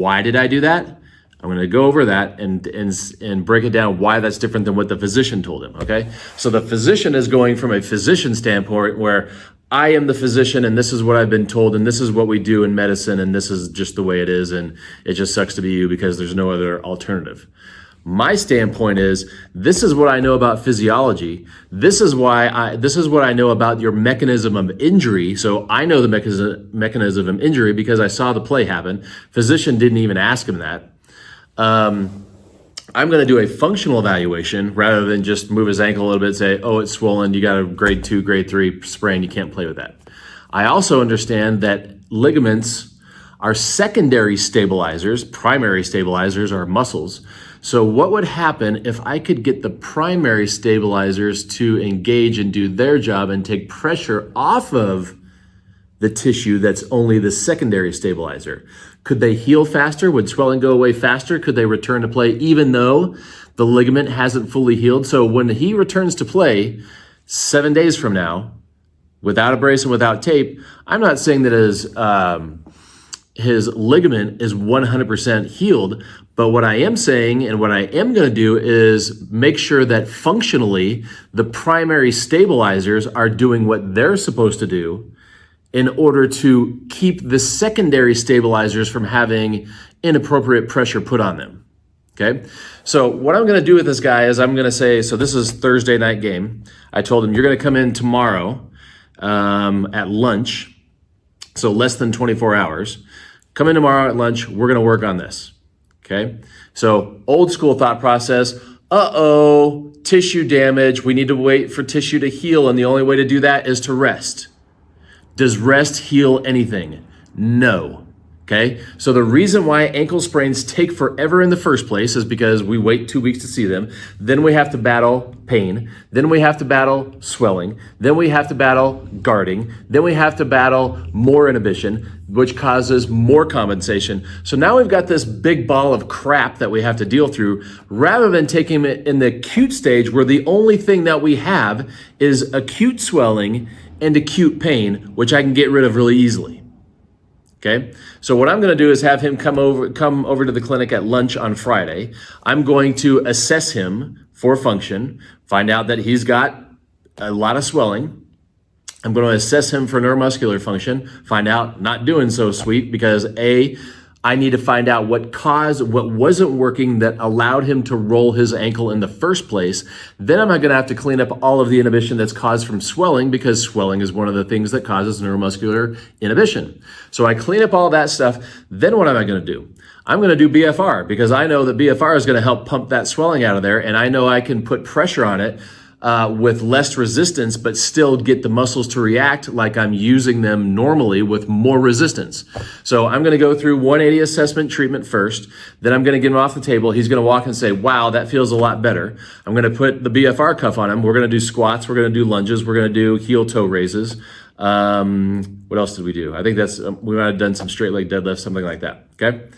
Why did I do that? I'm going to go over that and break it down why that's different than what the physician told him, okay? So the physician is going from a physician standpoint where I am the physician and this is what I've been told and this is what we do in medicine and this is just the way it is and it just sucks to be you because there's no other alternative. My standpoint is this is what I know about physiology. This is what I know about your mechanism of injury. So I know the mechanism of injury because I saw the play happen. Physician didn't even ask him that. I'm going to do a functional evaluation rather than just move his ankle a little bit and say, oh, it's swollen. You got a grade 2, grade 3 sprain. You can't play with that. I also understand that ligaments are secondary stabilizers. Primary stabilizers are muscles. So what would happen if I could get the primary stabilizers to engage and do their job and take pressure off of the tissue that's only the secondary stabilizer? Could they heal faster? Would swelling go away faster? Could they return to play even though the ligament hasn't fully healed? So when he returns to play 7 days from now, without a brace and without tape, I'm not saying that his ligament is 100% healed, but what I am saying and what I am going to do is make sure that functionally the primary stabilizers are doing what they're supposed to do in order to keep the secondary stabilizers from having inappropriate pressure put on them, okay? So what I'm gonna do with this guy is I'm gonna say, so this is Thursday night game. I told him, you're gonna come in tomorrow at lunch, so less than 24 hours. Come in tomorrow at lunch, we're gonna work on this, okay? So old school thought process, tissue damage, we need to wait for tissue to heal, and the only way to do that is to rest. Does rest heal anything? No. Okay? So the reason why ankle sprains take forever in the first place is because we wait 2 weeks to see them. Then we have to battle pain. Then we have to battle swelling. Then we have to battle guarding. Then we have to battle more inhibition, which causes more compensation. So now we've got this big ball of crap that we have to deal through rather than taking it in the acute stage where the only thing that we have is acute swelling and acute pain, which I can get rid of really easily. Okay, so what I'm going to do is have him come over to the clinic at lunch on Friday. I'm going to assess him for function, find out that he's got a lot of swelling. I'm going to assess him for neuromuscular function, find out not doing so sweet because I need to find out what wasn't working that allowed him to roll his ankle in the first place. Then I'm going to have to clean up all of the inhibition that's caused from swelling because swelling is one of the things that causes neuromuscular inhibition. So I clean up all that stuff. Then what am I going to do? I'm going to do BFR because I know that BFR is going to help pump that swelling out of there, and I know I can put pressure on it with less resistance, but still get the muscles to react like I'm using them normally with more resistance. So I'm going to go through 180 assessment treatment first. Then I'm going to get him off the table. He's going to walk and say, wow, that feels a lot better. I'm going to put the BFR cuff on him. We're going to do squats. We're going to do lunges. We're going to do heel toe raises. What else did we do? I think we might have done some straight leg deadlifts, something like that. Okay.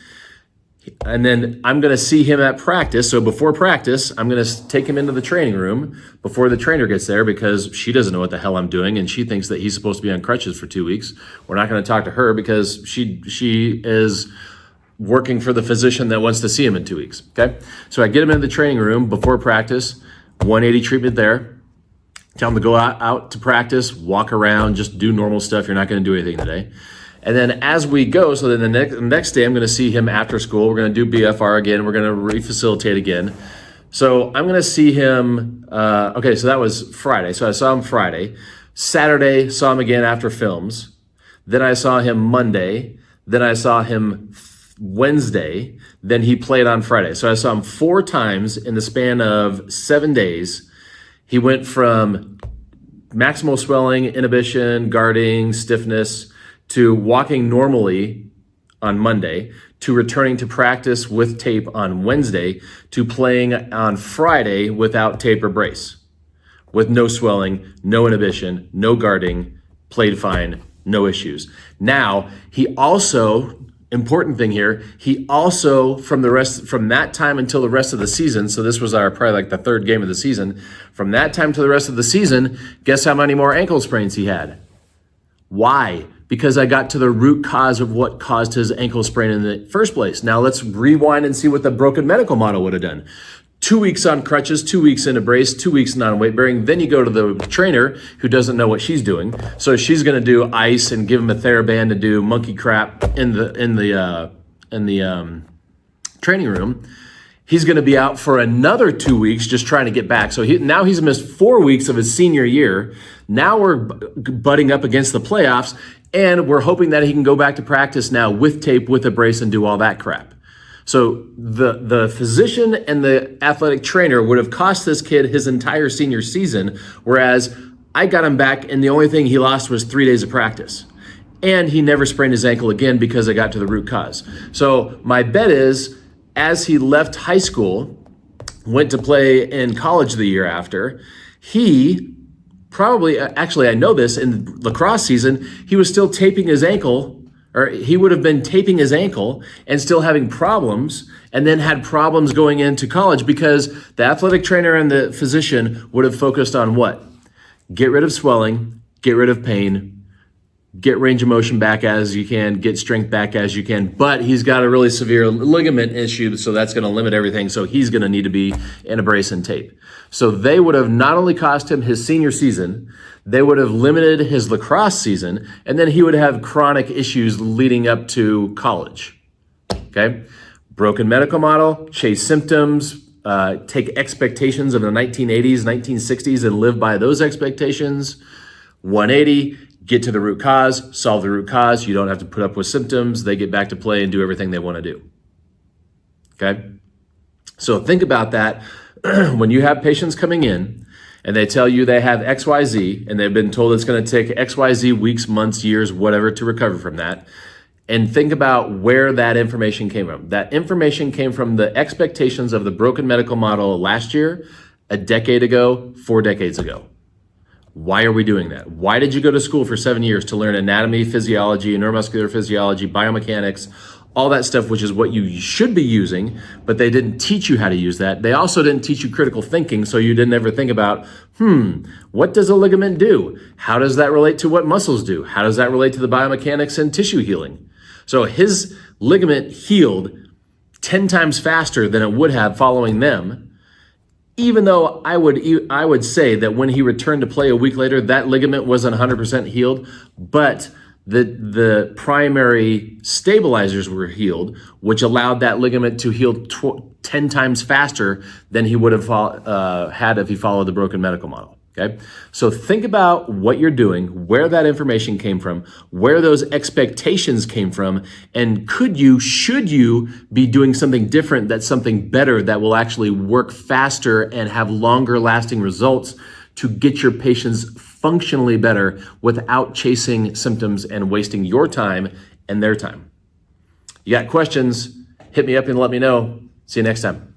And then I'm going to see him at practice. So before practice, I'm going to take him into the training room before the trainer gets there because she doesn't know what the hell I'm doing. And she thinks that he's supposed to be on crutches for 2 weeks. We're not going to talk to her because she is working for the physician that wants to see him in 2 weeks. Okay. So I get him into the training room before practice, 180 treatment there. Tell him to go out to practice, walk around, just do normal stuff. You're not going to do anything today. And then as we go, so then the next day I'm going to see him after school. We're going to do BFR again. We're going to refacilitate again. So I'm going to see him, okay, so that was Friday. So I saw him Friday. Saturday, saw him again after films. Then I saw him Monday. Then I saw him Wednesday. Then he played on Friday. So I saw him 4 times in the span of 7 days. He went from maximal swelling, inhibition, guarding, stiffness, to walking normally on Monday, to returning to practice with tape on Wednesday, to playing on Friday without tape or brace, with no swelling, no inhibition, no guarding, played fine, no issues. Now, he also, important thing here, he also, from that time until the rest of the season, so this was probably like the 3rd game of the season, from that time to the rest of the season, guess how many more ankle sprains he had? Why? because I got to the root cause of what caused his ankle sprain in the first place. Now let's rewind and see what the broken medical model would have done. 2 weeks on crutches, 2 weeks in a brace, 2 weeks non-weight bearing. Then you go to the trainer who doesn't know what she's doing. So she's going to do ice and give him a TheraBand to do monkey crap in the training room. He's going to be out for another 2 weeks just trying to get back. So now he's missed 4 weeks of his senior year. Now we're butting up against the playoffs, and we're hoping that he can go back to practice now with tape, with a brace, and do all that crap. So the physician and the athletic trainer would have cost this kid his entire senior season, whereas I got him back, and the only thing he lost was 3 days of practice. And he never sprained his ankle again because I got to the root cause. So my bet is, as he left high school, went to play in college the year after, he probably, actually I know this, in lacrosse season, he was still taping his ankle, or he would have been taping his ankle and still having problems, and then had problems going into college because the athletic trainer and the physician would have focused on what? Get rid of swelling, get rid of pain, get range of motion back as you can, get strength back as you can, but he's got a really severe ligament issue, so that's going to limit everything, so he's going to need to be in a brace and tape. So they would have not only cost him his senior season, they would have limited his lacrosse season, and then he would have chronic issues leading up to college. Okay? Broken medical model, chase symptoms, take expectations of the 1980s, 1960s, and live by those expectations. 180, get to the root cause, solve the root cause. You don't have to put up with symptoms. They get back to play and do everything they want to do. Okay? So think about that when you have patients coming in and they tell you they have XYZ and they've been told it's going to take XYZ weeks, months, years, whatever to recover from that. And think about where that information came from. That information came from the expectations of the broken medical model last year, a decade ago, 4 decades ago. Why are we doing that? Why did you go to school for 7 years to learn anatomy, physiology, neuromuscular physiology, biomechanics, all that stuff, which is what you should be using, but they didn't teach you how to use that. They also didn't teach you critical thinking, so you didn't ever think about, what does a ligament do? How does that relate to what muscles do? How does that relate to the biomechanics and tissue healing? So his ligament healed 10 times faster than it would have following them. Even though I would say that when he returned to play a week later, that ligament wasn't 100% healed, but the primary stabilizers were healed, which allowed that ligament to heal 10 times faster than he would have had if he followed the broken medical model. Okay, so think about what you're doing, where that information came from, where those expectations came from, and should you be doing something different, that's something better that will actually work faster and have longer lasting results to get your patients functionally better without chasing symptoms and wasting your time and their time. You got questions, hit me up and let me know. See you next time.